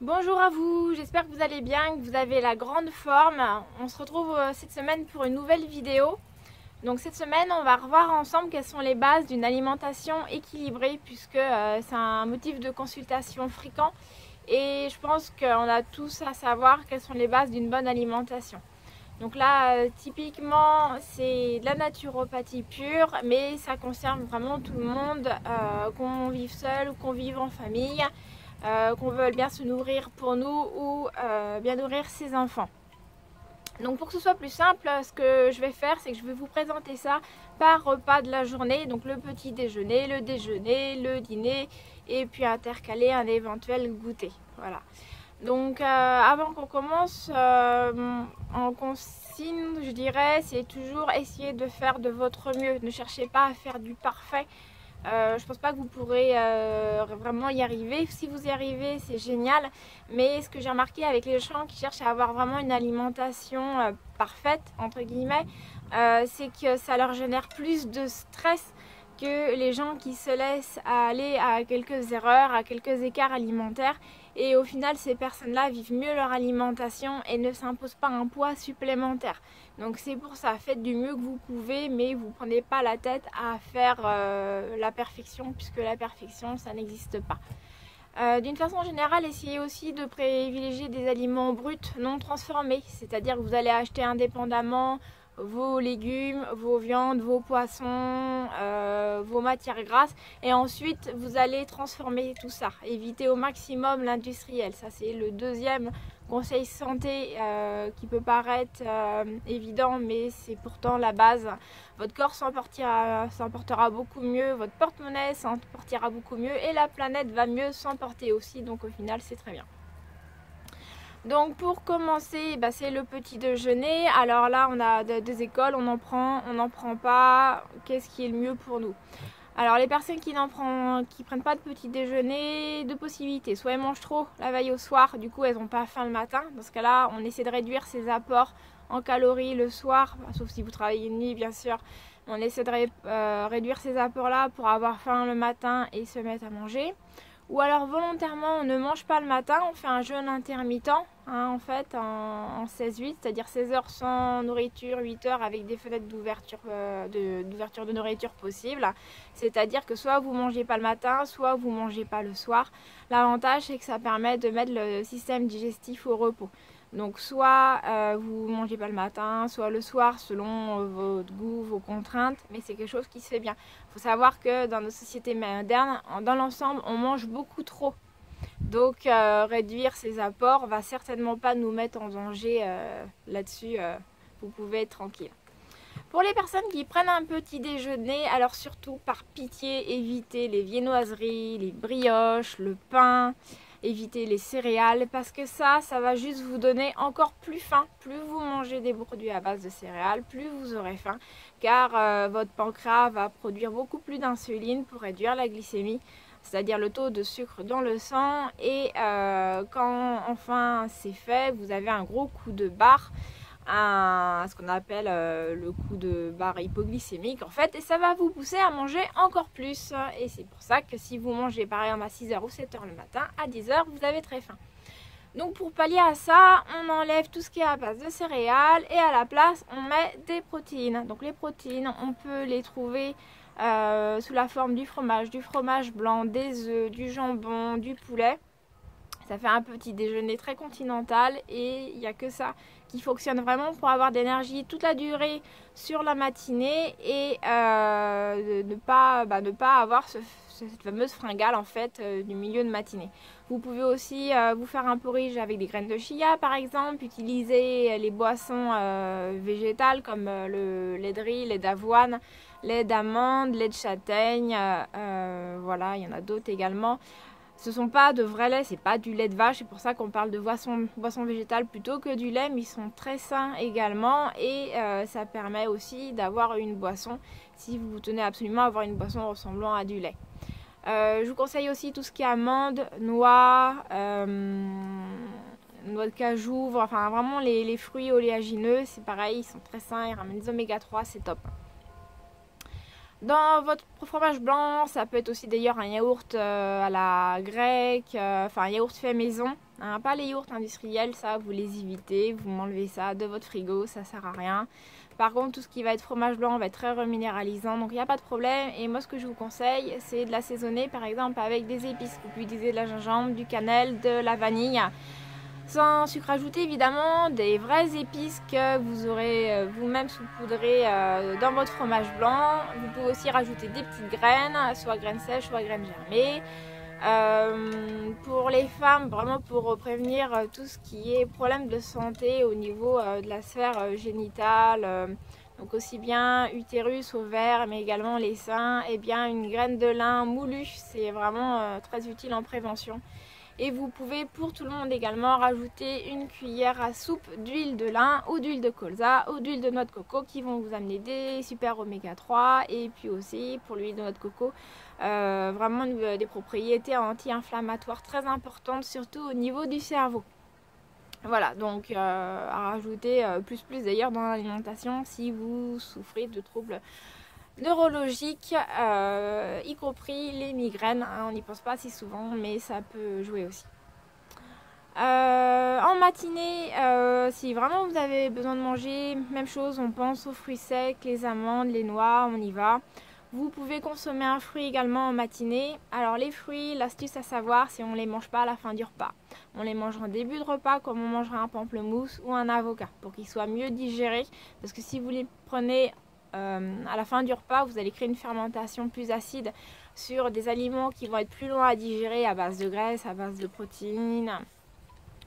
Bonjour à vous, j'espère que vous allez bien, que vous avez la grande forme. On se retrouve cette semaine pour une nouvelle vidéo. Donc cette semaine, on va revoir ensemble quelles sont les bases d'une alimentation équilibrée puisque c'est un motif de consultation fréquent et je pense qu'on a tous à savoir quelles sont les bases d'une bonne alimentation. Donc là, typiquement, c'est de la naturopathie pure, mais ça concerne vraiment tout le monde, qu'on vive seul ou qu'on vive en famille. Qu'on veut bien se nourrir pour nous ou bien nourrir ses enfants. Donc pour que ce soit plus simple, ce que je vais faire, c'est que je vais vous présenter ça par repas de la journée, donc le petit déjeuner, le dîner et puis intercaler un éventuel goûter. Voilà. Donc avant qu'on commence, en consigne, je dirais, c'est toujours essayer de faire de votre mieux. Ne cherchez pas à faire du parfait. Je pense pas que vous pourrez vraiment y arriver. Si vous y arrivez, c'est génial. Mais ce que j'ai remarqué avec les gens qui cherchent à avoir vraiment une alimentation parfaite, entre guillemets, c'est que ça leur génère plus de stress que les gens qui se laissent aller à quelques erreurs, à quelques écarts alimentaires. Et au final, ces personnes-là vivent mieux leur alimentation et ne s'imposent pas un poids supplémentaire. Donc c'est pour ça, faites du mieux que vous pouvez, mais vous ne prenez pas la tête à faire la perfection, puisque la perfection, ça n'existe pas. D'une façon générale, essayez aussi de privilégier des aliments bruts non transformés, c'est-à-dire que vous allez acheter indépendamment vos légumes, vos viandes, vos poissons, vos matières grasses et ensuite vous allez transformer tout ça. Évitez au maximum l'industriel, ça c'est le deuxième conseil santé qui peut paraître évident mais c'est pourtant la base. Votre corps s'en portera beaucoup mieux, votre porte-monnaie s'en portera beaucoup mieux et la planète va mieux s'en porter aussi, donc au final c'est très bien. Donc pour commencer, c'est le petit déjeuner. Alors là, on a deux écoles, on en prend pas. Qu'est-ce qui est le mieux pour nous? Alors les personnes qui prennent pas de petit déjeuner, deux possibilités. Soit elles mangent trop la veille au soir, du coup elles n'ont pas faim le matin. Dans ce cas-là, on essaie de réduire ses apports en calories le soir, sauf si vous travaillez une nuit bien sûr. On essaie de réduire ces apports-là pour avoir faim le matin et se mettre à manger. Ou alors volontairement on ne mange pas le matin, on fait un jeûne intermittent en fait en 16-8, c'est-à-dire 16 heures sans nourriture, 8 heures avec des fenêtres d'ouverture de nourriture possible. C'est-à-dire que soit vous mangez pas le matin, soit vous mangez pas le soir. L'avantage c'est que ça permet de mettre le système digestif au repos. Donc soit vous ne mangez pas le matin, soit le soir selon votre goût, vos contraintes, mais c'est quelque chose qui se fait bien. Il faut savoir que dans nos sociétés modernes, dans l'ensemble, on mange beaucoup trop. Donc réduire ces apports va certainement pas nous mettre en danger là-dessus. Vous pouvez être tranquille. Pour les personnes qui prennent un petit déjeuner, alors surtout par pitié, évitez les viennoiseries, les brioches, le pain. Évitez les céréales parce que ça va juste vous donner encore plus faim. Plus vous mangez des produits à base de céréales, plus vous aurez faim car votre pancréas va produire beaucoup plus d'insuline pour réduire la glycémie, c'est-à-dire le taux de sucre dans le sang et quand enfin c'est fait, vous avez un gros coup de barre. Ce qu'on appelle le coup de barre hypoglycémique en fait, et ça va vous pousser à manger encore plus, et c'est pour ça que si vous mangez par exemple à 6h ou 7h le matin, à 10h vous avez très faim. Donc pour pallier à ça, on enlève tout ce qui est à base de céréales et à la place on met des protéines. Donc les protéines, on peut les trouver sous la forme du fromage blanc, des œufs, du jambon, du poulet. Ça fait un petit déjeuner très continental et il n'y a que ça qui fonctionne vraiment pour avoir d'énergie toute la durée sur la matinée et ne pas avoir cette fameuse fringale en fait du milieu de matinée. Vous pouvez aussi vous faire un porridge avec des graines de chia par exemple, utiliser les boissons végétales comme le lait de riz, lait d'avoine, lait d'amande, lait de châtaigne, voilà, il y en a d'autres également. Ce sont pas de vrais laits, c'est pas du lait de vache, c'est pour ça qu'on parle de boissons végétales plutôt que du lait, mais ils sont très sains également et ça permet aussi d'avoir une boisson si vous tenez absolument à avoir une boisson ressemblant à du lait. Je vous conseille aussi tout ce qui est amandes, noix de cajou, enfin vraiment les fruits oléagineux, c'est pareil, ils sont très sains, ils ramènent des oméga 3, c'est top. Dans votre fromage blanc, ça peut être aussi d'ailleurs un yaourt à la grecque, enfin un yaourt fait maison, hein, pas les yaourts industriels, ça vous les évitez, vous m'enlevez ça de votre frigo, ça sert à rien. Par contre, tout ce qui va être fromage blanc va être très reminéralisant, donc il n'y a pas de problème. Et moi, ce que je vous conseille, c'est de l'assaisonner par exemple avec des épices. Vous pouvez utiliser de la gingembre, du cannelle, de la vanille. Sans sucre ajouté évidemment, des vraies épices que vous aurez vous-même saupoudrées dans votre fromage blanc. Vous pouvez aussi rajouter des petites graines, soit graines sèches, soit graines germées. Pour les femmes, vraiment pour prévenir tout ce qui est problème de santé au niveau de la sphère génitale, donc aussi bien utérus, ovaires, mais également les seins, et bien une graine de lin moulue, c'est vraiment très utile en prévention. Et vous pouvez pour tout le monde également rajouter une cuillère à soupe d'huile de lin ou d'huile de colza ou d'huile de noix de coco qui vont vous amener des super oméga 3 et puis aussi pour l'huile de noix de coco vraiment des propriétés anti-inflammatoires très importantes surtout au niveau du cerveau. Voilà, donc à rajouter plus d'ailleurs dans l'alimentation si vous souffrez de troubles neurologiques, y compris les migraines, hein, on n'y pense pas si souvent, mais ça peut jouer aussi. En matinée, si vraiment vous avez besoin de manger, même chose, on pense aux fruits secs, les amandes, les noix, on y va. Vous pouvez consommer un fruit également en matinée. Alors les fruits, l'astuce à savoir, c'est on ne les mange pas à la fin du repas. On les mange en début de repas comme on mangerait un pamplemousse ou un avocat pour qu'ils soient mieux digérés. Parce que si vous les prenez à la fin du repas, vous allez créer une fermentation plus acide sur des aliments qui vont être plus longs à digérer à base de graisse, à base de protéines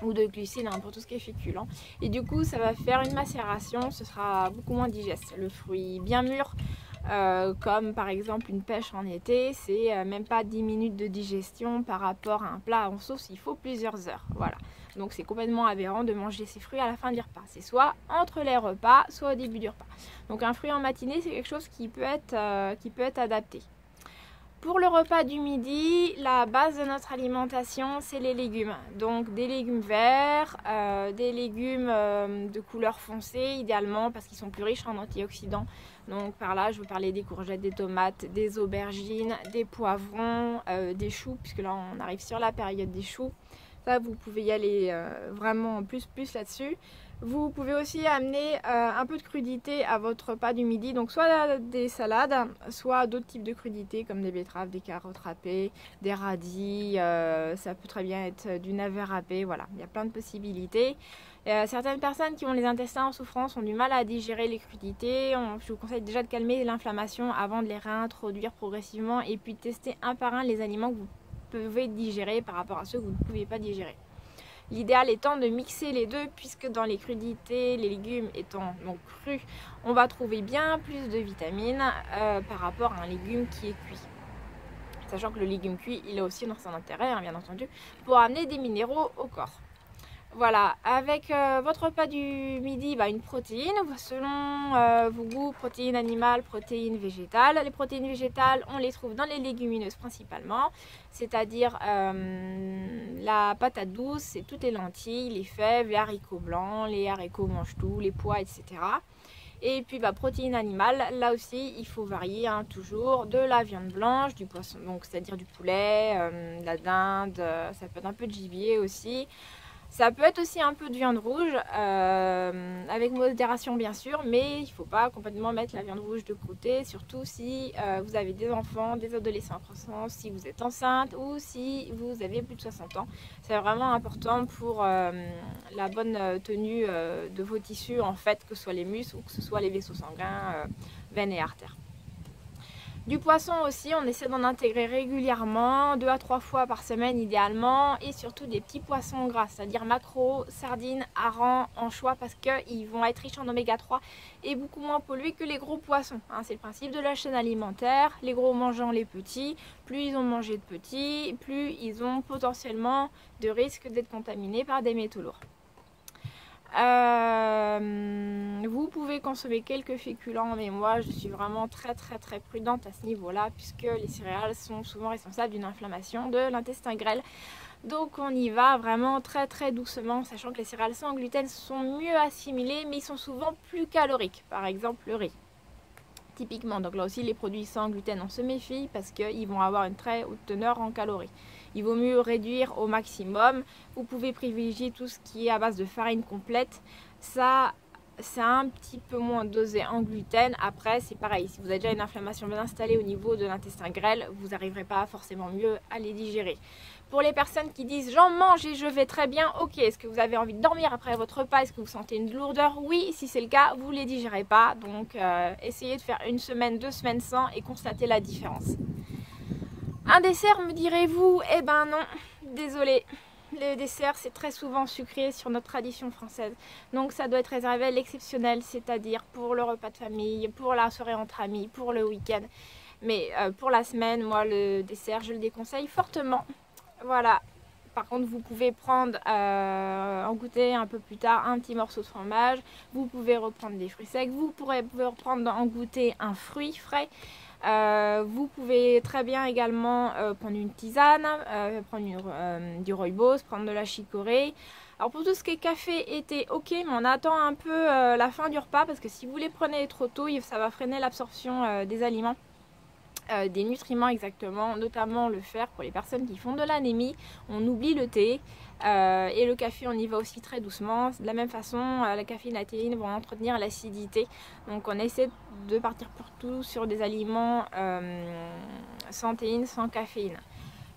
ou de glucides, hein, pour tout ce qui est féculent. Et du coup, ça va faire une macération, ce sera beaucoup moins digeste. Le fruit bien mûr, comme par exemple une pêche en été, c'est même pas 10 minutes de digestion par rapport à un plat en sauce, il faut plusieurs heures. Voilà. Donc c'est complètement aberrant de manger ces fruits à la fin du repas. C'est soit entre les repas, soit au début du repas. Donc un fruit en matinée, c'est quelque chose qui peut être adapté. Pour le repas du midi, la base de notre alimentation, c'est les légumes. Donc des légumes verts, des légumes de couleur foncée idéalement parce qu'ils sont plus riches en antioxydants. Donc par là, je veux parler des courgettes, des tomates, des aubergines, des poivrons, des choux, puisque là on arrive sur la période des choux. Ça, vous pouvez y aller vraiment plus là-dessus. Vous pouvez aussi amener un peu de crudité à votre repas du midi, donc soit des salades, soit d'autres types de crudités comme des betteraves, des carottes râpées, des radis, ça peut très bien être du navet râpé, voilà, il y a plein de possibilités. Certaines personnes qui ont les intestins en souffrance ont du mal à digérer les crudités, je vous conseille déjà de calmer l'inflammation avant de les réintroduire progressivement et puis de tester un par un les aliments que vous pouvez digérer par rapport à ceux que vous ne pouvez pas digérer. L'idéal étant de mixer les deux puisque dans les crudités, les légumes étant donc crus, on va trouver bien plus de vitamines par rapport à un légume qui est cuit. Sachant que le légume cuit, il a aussi son intérêt, hein, bien entendu, pour amener des minéraux au corps. Voilà, avec votre repas du midi, une protéine, selon vos goûts, protéines animales, protéines végétales. Les protéines végétales, on les trouve dans les légumineuses principalement, c'est-à-dire la patate douce, c'est toutes les lentilles, les fèves, les haricots blancs, les haricots mange-tout, les pois, etc. Et puis protéines animales, là aussi il faut varier, hein, toujours de la viande blanche, du poisson, donc c'est-à-dire du poulet, de la dinde, ça peut être un peu de gibier aussi. Ça peut être aussi un peu de viande rouge, avec modération bien sûr, mais il ne faut pas complètement mettre la viande rouge de côté, surtout si vous avez des enfants, des adolescents en croissance, si vous êtes enceinte ou si vous avez plus de 60 ans. C'est vraiment important pour la bonne tenue de vos tissus, en fait, que ce soit les muscles ou que ce soit les vaisseaux sanguins, veines et artères. Du poisson aussi, on essaie d'en intégrer régulièrement, 2 à 3 fois par semaine idéalement, et surtout des petits poissons gras, c'est-à-dire maquereaux, sardines, harengs, anchois, parce qu'ils vont être riches en oméga 3 et beaucoup moins pollués que les gros poissons. Hein, c'est le principe de la chaîne alimentaire, les gros mangeant les petits, plus ils ont mangé de petits, plus ils ont potentiellement de risque d'être contaminés par des métaux lourds. Vous pouvez consommer quelques féculents, mais moi je suis vraiment très prudente à ce niveau là puisque les céréales sont souvent responsables d'une inflammation de l'intestin grêle, donc on y va vraiment très doucement, sachant que les céréales sans gluten sont mieux assimilées mais ils sont souvent plus caloriques, par exemple le riz. typiquement. Donc là aussi les produits sans gluten, on se méfie parce qu'ils vont avoir une très haute teneur en calories. Il vaut mieux réduire au maximum. Vous pouvez privilégier tout ce qui est à base de farine complète. Ça, c'est un petit peu moins dosé en gluten. Après, c'est pareil. Si vous avez déjà une inflammation bien installée au niveau de l'intestin grêle, vous n'arriverez pas forcément mieux à les digérer. Pour les personnes qui disent j'en mange et je vais très bien, ok, est-ce que vous avez envie de dormir après votre repas? Est-ce que vous sentez une lourdeur? Oui, si c'est le cas, vous ne les digérez pas. Donc, essayez de faire 1 semaine, 2 semaines sans et constatez la différence. Un dessert, me direz-vous? Eh ben non, désolé. Le dessert, c'est très souvent sucré sur notre tradition française. Donc ça doit être réservé à l'exceptionnel, c'est-à-dire pour le repas de famille, pour la soirée entre amis, pour le week-end. Mais pour la semaine, moi, le dessert, je le déconseille fortement. Voilà. Par contre, vous pouvez prendre en goûter un peu plus tard un petit morceau de fromage. Vous pouvez reprendre des fruits secs. Vous pouvez reprendre en goûter un fruit frais. Vous pouvez très bien également prendre une tisane, prendre du rooibos, prendre de la chicorée. Alors pour tout ce qui est café et thé, ok, mais on attend un peu la fin du repas parce que si vous les prenez trop tôt, ça va freiner l'absorption des aliments. Des nutriments exactement, notamment le fer pour les personnes qui font de l'anémie. On oublie le thé et le café, on y va aussi très doucement. De la même façon, la caféine et la théine vont entretenir l'acidité. Donc on essaie de partir pour tout sur des aliments sans théine, sans caféine.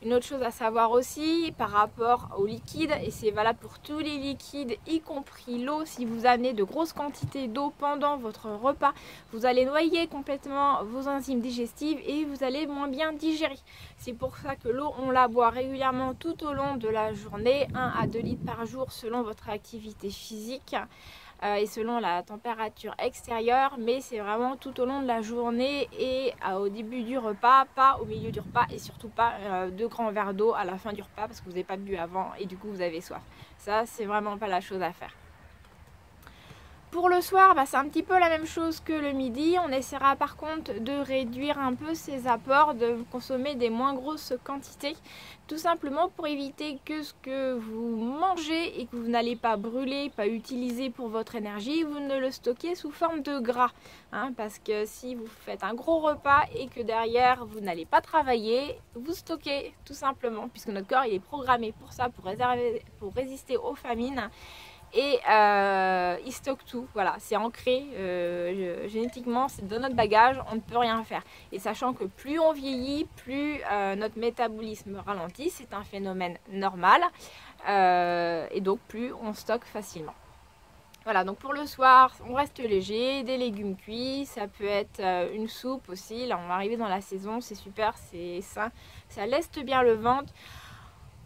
Une autre chose à savoir aussi par rapport aux liquides, et c'est valable pour tous les liquides, y compris l'eau, si vous amenez de grosses quantités d'eau pendant votre repas, vous allez noyer complètement vos enzymes digestives et vous allez moins bien digérer. C'est pour ça que l'eau, on la boit régulièrement tout au long de la journée, 1 à 2 litres par jour selon votre activité physique. Et selon la température extérieure, mais c'est vraiment tout au long de la journée et au début du repas, pas au milieu du repas et surtout pas 2 grands verres d'eau à la fin du repas parce que vous n'avez pas bu avant et du coup vous avez soif. Ça, c'est vraiment pas la chose à faire. Pour le soir, c'est un petit peu la même chose que le midi. On essaiera par contre de réduire un peu ses apports, de consommer des moins grosses quantités. Tout simplement pour éviter que ce que vous mangez et que vous n'allez pas brûler, pas utiliser pour votre énergie, vous ne le stockez sous forme de gras. Parce que si vous faites un gros repas et que derrière vous n'allez pas travailler, vous stockez tout simplement. Puisque notre corps il est programmé pour ça, pour résister aux famines. Et il stocke tout, voilà, c'est ancré génétiquement, c'est dans notre bagage, on ne peut rien faire. Et sachant que plus on vieillit, plus notre métabolisme ralentit, c'est un phénomène normal, et donc plus on stocke facilement. Voilà, donc pour le soir, on reste léger, des légumes cuits, ça peut être une soupe aussi, là on va arriver dans la saison, c'est super, c'est sain, ça leste bien le ventre.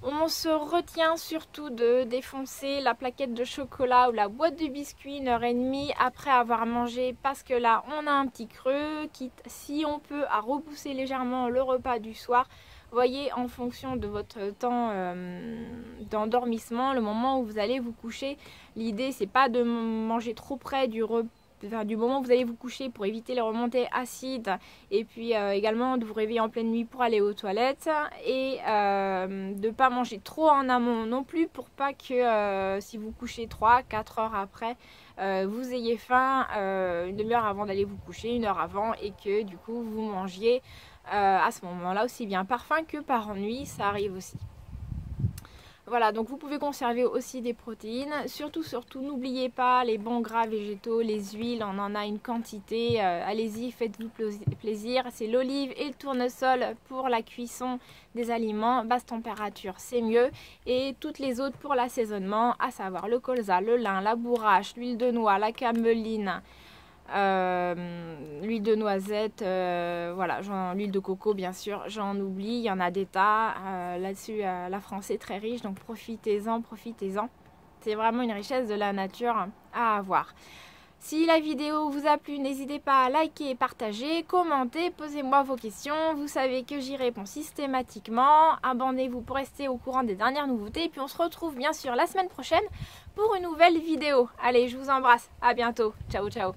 On se retient surtout de défoncer la plaquette de chocolat ou la boîte de biscuits 1h30 après avoir mangé parce que là on a un petit creux, quitte si on peut à repousser légèrement le repas du soir. Voyez en fonction de votre temps d'endormissement, le moment où vous allez vous coucher. L'idée c'est pas de manger trop près du moment où vous allez vous coucher pour éviter les remontées acides et puis également de vous réveiller en pleine nuit pour aller aux toilettes et de ne pas manger trop en amont non plus pour pas que si vous couchez 3-4 heures après vous ayez faim une demi-heure avant d'aller vous coucher, 1 heure avant et que du coup vous mangiez à ce moment-là aussi bien par faim que par ennui, ça arrive aussi. Voilà, donc vous pouvez conserver aussi des protéines. Surtout, n'oubliez pas les bons gras végétaux, les huiles, on en a une quantité. Allez-y, faites-vous plaisir. C'est l'olive et le tournesol pour la cuisson des aliments. Basse température, c'est mieux. Et toutes les autres pour l'assaisonnement, à savoir le colza, le lin, la bourrache, l'huile de noix, la cameline. L'huile de noisette, voilà, l'huile de coco bien sûr, j'en oublie, il y en a des tas, là-dessus la France est très riche, donc profitez-en, c'est vraiment une richesse de la nature à avoir. Si la vidéo vous a plu, n'hésitez pas à liker, partager, commenter, posez-moi vos questions, vous savez que j'y réponds systématiquement, abonnez-vous pour rester au courant des dernières nouveautés, et puis on se retrouve bien sûr la semaine prochaine pour une nouvelle vidéo. Allez, je vous embrasse, à bientôt, ciao ciao.